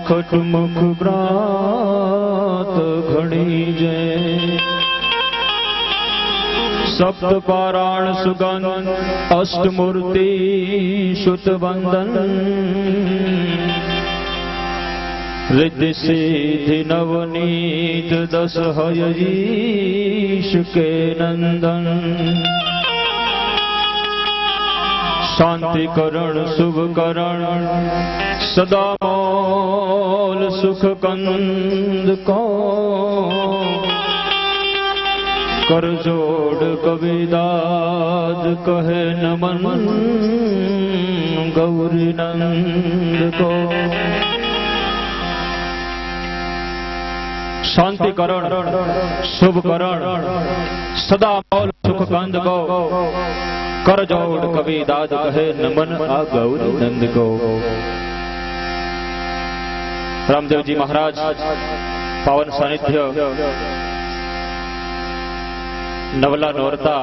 खटमुख व्रात घड़ी जय सप्त पारायण सुगंध अष्टमूर्ति शुत वंदन रिद्धि सिद्धि नवनीत दस हयीश के नंदन शांति करण शुभ करण सदा मौल सुख कंद को कर जोड़ कविदाद कहे नमन गौरी नंद को शांति करण शुभ करण सदा मौल सुख कंद को कर जोड़ कवि दाद कहे नमन आ गौरी नंद को। रामदेव जी महाराज पावन सानिध्य नवला नोरता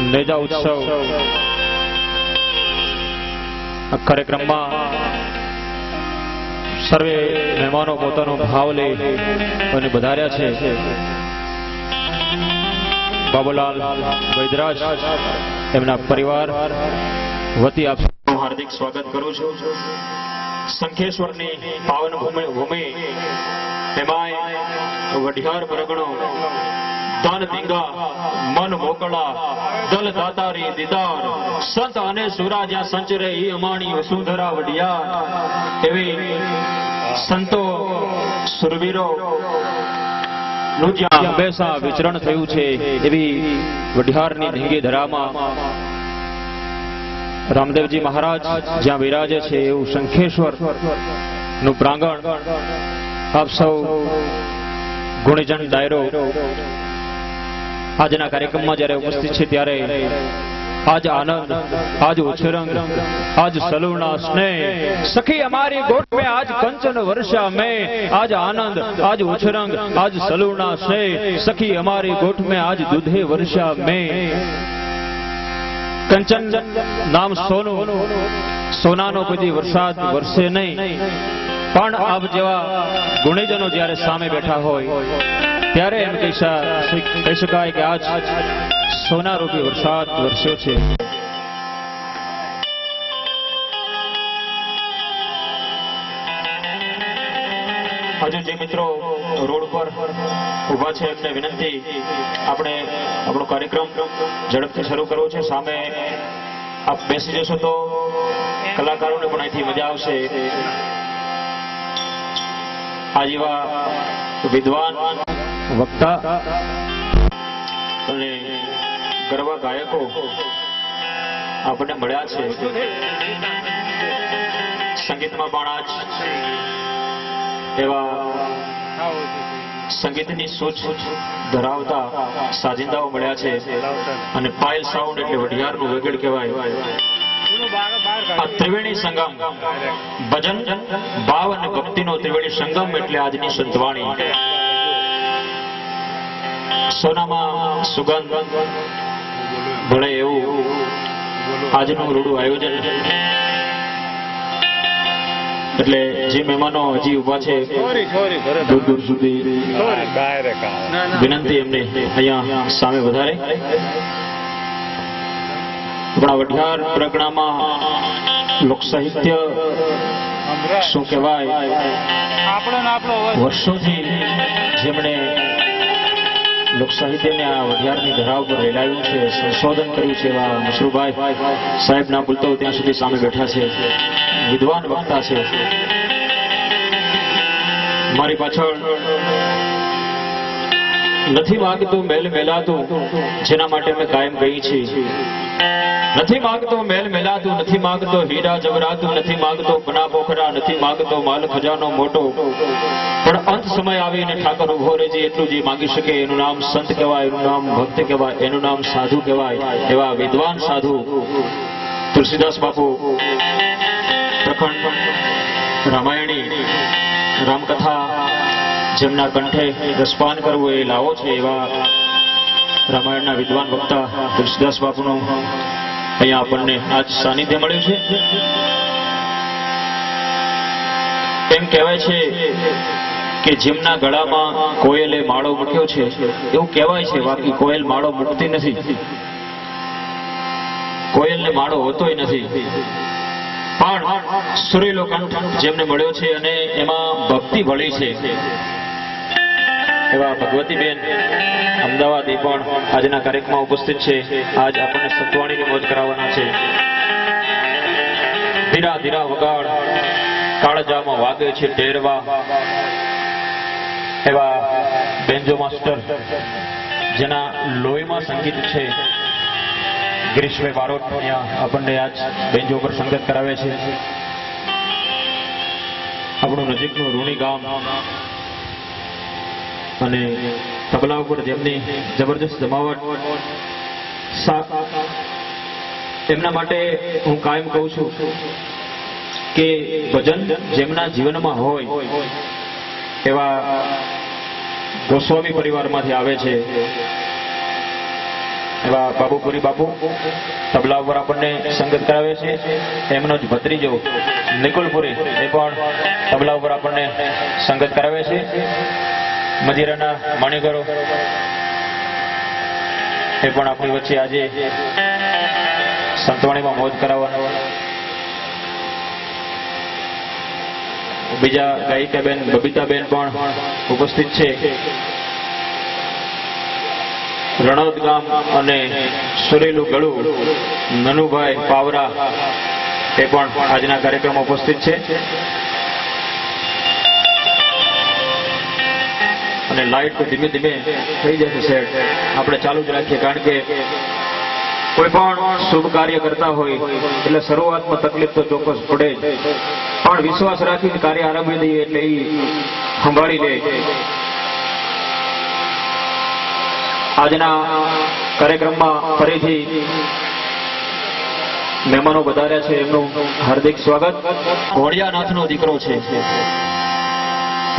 नेजा उत्सव कार्यक्रम में सर्वे मेहमानों पोतानो भाव ले અને વધાર્યા છે। बाबूलाल वैद्यराज एमना परिवार वती आप हार्दिक स्वागत करूं छुं। संखेश्वरनी पावन भूमि एमाय वढियार परगणो दान दींगा मन मोकळा दल दातारी दीदार संत अने सुरा ज्या संचरे ई अमाणी वसुंधरा वढियार एवी संतो सुरवीरो हमेशा विचरण थयुं छे एवी वढियारनी ढींगी धरामां रामदेवजी महाराज ज्यां विराजे छे एवुं शंखेश्वर नुं प्रांगण आप सौ गुणीजन डायरो आजना कार्यक्रम में ज्यारे उपस्थित छे त्यारे आज आनंद आज उछरंग आज सलूना स्नेह सखी हमारी गोट में आज कंचन वर्षा में आज आनंद आज उछरंग आज सलूना स्नेह सखी हमारी गोट में आज दूधे वर्षा में। कंचन नाम सोनू सोना नो कोई वरसाद वरसे नहीं पण आप जेवा गुणीजनो ज्यारे सामे बैठा होय त्यारे एम कही शकाय कि आज सोना रूपी वरसाद वरस्यो छे। हजू जे मित्रों रोड पर उभा छे एमने विनंती आपणे आपणो कार्यक्रम झड़पथी शरू करवो छे। सामे आप बेसी जशो तो कलाकारोने पण અહીંથી मजा आवशे। आज एवा विद्वान वक्ता અને ગરબા ગાયકો આપણને મળ્યા છે। સંગીતમાં પણ આજ એવા સંગીતની સૂઝ ધરાવતા સાજિંદાઓ મળ્યા છે અને પાયલ સાઉન્ડ એટલે વઢિયારનું વેગડ કહેવાય। આ ત્રિવેણી સંગમ ભજન ભાવ અને ભક્તિનો ત્રિવેણી સંગમ એટલે આજની સંતવાણી। સોનામાં સુગંધ ભળે એવું આજનું રૂડું આયોજન એટલે જે મહેમાનો હજી ઉભા છે દૂર દૂર સુધી વિનંતી એમને અહીંયા સામે વધારે। આપણા વઢિયાર પ્રગણામાં લોક સાહિત્ય શું કહેવાય વર્ષોથી જેમણે लोक साहित्य ने आ वढियारनी धराव पर रेलाव्युं छे संशोधन कर्युं छे एवा मशरूभाई साहेब ना बोलतो त्यां सुधी सामे बैठा छे विद्वान वक्ता छे। मारी पाछळ નથી માંગતો મેલ મેલાતું જેના માટે મેં કાયમ ગઈ છે। નથી માંગતો મેલ મેલાતું નથી માંગતો હીરા જવરાતું નથી માંગતો પના પોખરા નથી માંગતો માલ ખજાનો મોટો પણ અંત સમય આવીને ઠાકર ઉભો રહેજે એટલું જે માંગી શકે એનું નામ સંત કહેવાય એનું નામ ભક્ત કહેવાય એનું નામ સાધુ કહેવાય। એવા વિદ્વાન સાધુ તુલસીદાસ બાપુ પ્રખંડ રામાયણી રામકથા જેમના કંઠે રસપાન કરવું એ લાવો છે એવા રામાયણના વિદ્વાન વક્તા તુલસીદાસ બાપુનો અહીંયા આપણને આજ સાનિધ્ય મળ્યું છે। એમ કહેવાય છે કે જેમના ગળામાં કોયલે માળો મૂક્યો છે એવું કહેવાય છે, બાકી કોયલ માળો મૂકતી નથી, કોયલને માળો હોતોય નથી, પણ સુરીલો કંઠ જેમને મળ્યો છે અને એમાં ભક્તિ ભળી છે એવા ભગવતીબેન અમદાવાદ એ પણ આજના કાર્યક્રમમાં ઉપસ્થિત છે. આજ આપણને સત્વાણીની મોજ કરાવવાના છે. ધીરા ધીરા વગાડ કાળજામાં વાગે છે ટેરવા એવા બેન્જો માસ્ટર જેના લોહીમાં સંગીત છે, ગિરીશભાઈ બારોટ આપણને આજ બેન્જો પર સંગત કરાવે છે. આપણું નજીકનું રૂણી ગામ અને તબલા ઉપર જેમની જબરજસ્ત જમાવટ, એમના માટે હું કાયમ કહું છું કે ભજન જેમના જીવનમાં હોય એવા ગોસ્વામી પરિવારમાંથી આવે છે એવા બાબુપુરી બાપુ તબલા ઉપર આપણને સંગત કરાવે છે. એમનો જ ભત્રીજો નિકુલપુરી એ પણ તબલા ઉપર આપણને સંગત કરાવે છે. મજીરાના માણીગરો એ પણ આપણી વચ્ચે આજે સંતવાણીમાં મોજ કરાવવાના. બીજા ગાયિકાબેન બબીતાબેન પણ ઉપસ્થિત છે. રણોદ ગામ અને સુરેલું ગળું નનુભાઈ પાવરા એ પણ આજના કાર્યક્રમમાં ઉપસ્થિત છે. અને લાઈટ તો ધીમે ધીમે થઈ જશે સેટ, આપણે ચાલુ જ રાખીએ, કારણ કે કોઈ પણ શુભ કાર્ય કરતા હોય એટલે શરૂઆતમાં તકલીફ તો ચોક્કસ પડે જ, પણ વિશ્વાસ રાખીને કાર્ય આરંભી દઈએ એટલે એ સંભાળી લે. આજના કાર્યક્રમમાં ફરીથી મહેમાનો વધાર્યા છે, એમનું હાર્દિક સ્વાગત. ઘોડિયાનાથનો દીકરો છે,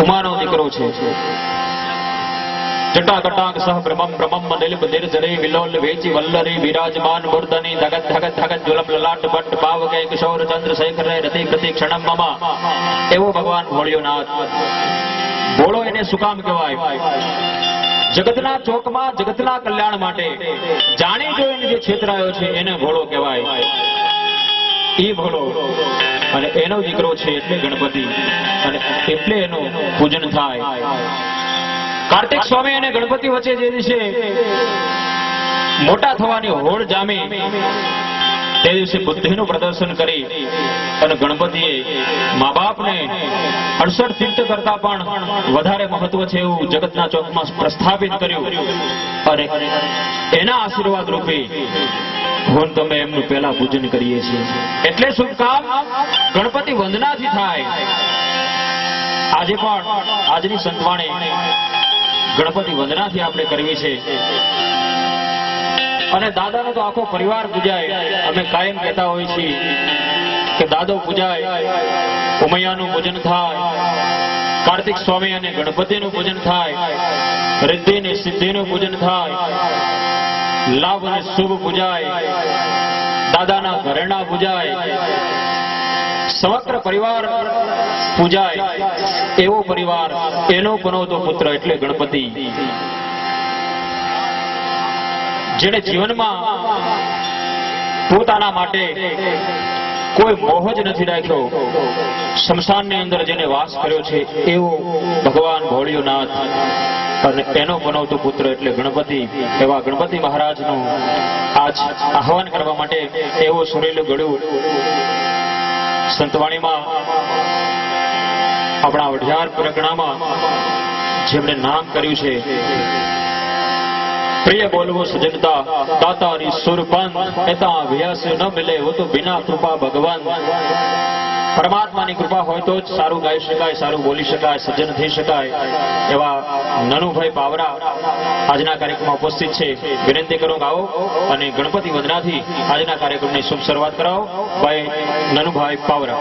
ઉમાનો દીકરો છે. જટાકટાક સહ બ્રહ્મમ બ્રહ્મમ નિલબ નિર્જરે વિલોલ વેચી વલ્લરી વિરાજમાન મૂર્ધની ધગત ધગત ધગત જુલમ લલાટ ભટ્ટ ભાવ કે કિશોર ચંદ્ર શેખર રતિ પ્રતિ ક્ષણમ મમ એવો ભગવાન ભોળિયોનાથ. ભોળો એને શું કામ કહેવાય? જગતના ચોકમાં જગતના કલ્યાણ માટે જાણી જોઈને જે છેતરાયો છે એને ભોળો કહેવાય. ઈ ભોળો અને એનો દીકરો છે એટલે ગણપતિ, અને એટલે એનું પૂજન થાય. કાર્તિક સ્વામી અને ગણપતિ વચ્ચે જે દિવસે મોટા થવાની હોડ જામી તે દિવસે બુદ્ધિનું પ્રદર્શન કરી અને ગણપતિએ મા બાપને 68 તીર્થ કરતા પણ વધારે મહત્વ છે એવું જગતના ચોકમાં પ્રસ્થાપિત કર્યું. અને એના આશીર્વાદ રૂપે હું તમે એમનું પહેલા પૂજન કરીએ છીએ. એટલે શુભ કામ ગણપતિ વંદનાથી થાય. આજે પણ આજની સંતવાણી ગણપતિ વંદનાથી આપણે કરવી છે. અને દાદાનો તો આખો પરિવાર પૂજાય. અમે કાયમ કહેતા હોઈએ છીએ કે દાદો પૂજાય, ઉમૈયાનું પૂજન થાય, કાર્તિક સ્વામી અને ગણપતિનું પૂજન થાય, રિદ્ધિ ને સિદ્ધિનું પૂજન થાય, લાભ અને શુભ પૂજાય, દાદાના ઘરેણા પૂજાય, સમગ્ર પરિવાર પૂજાય. એવો પરિવાર એનો પનોતો પુત્ર એટલે ગણપતિ, જેને જીવનમાં પોતાના માટે કોઈ મોહ જ નથી રાખ્યો, શમશાનની અંદર જેને વાસ કર્યો છે એવો ભગવાન ભોળિયોનાથ અને એનો પનોતો પુત્ર એટલે ગણપતિ. એવા ગણપતિ મહારાજનું આજ આહવાન કરવા માટે એવો સુરેલું ગળું સંતવાણીમાં આપણા વઢિયાર પ્રગણામાં જેમણે નામ કર્યું છે. પ્રિય બોલવો સજનતા દાતારી સુરપંત એતા અભ્યાસ ન મિલે હો તો બિના કૃપા ભગવાન. પરમાત્માની કૃપા હોય તો જ સારું ગાઈ શકાય, સારું બોલી શકાય, સજ્જન થઈ શકાય. એવા નનુભાઈ પાવરા આજના કાર્યક્રમમાં ઉપસ્થિત છે. વિનંતી કરું આવો અને ગણપતિ વંદનાથી આજના કાર્યક્રમની શુભ શરૂઆત કરાવો. ભાઈ નનુભાઈ પાવરા.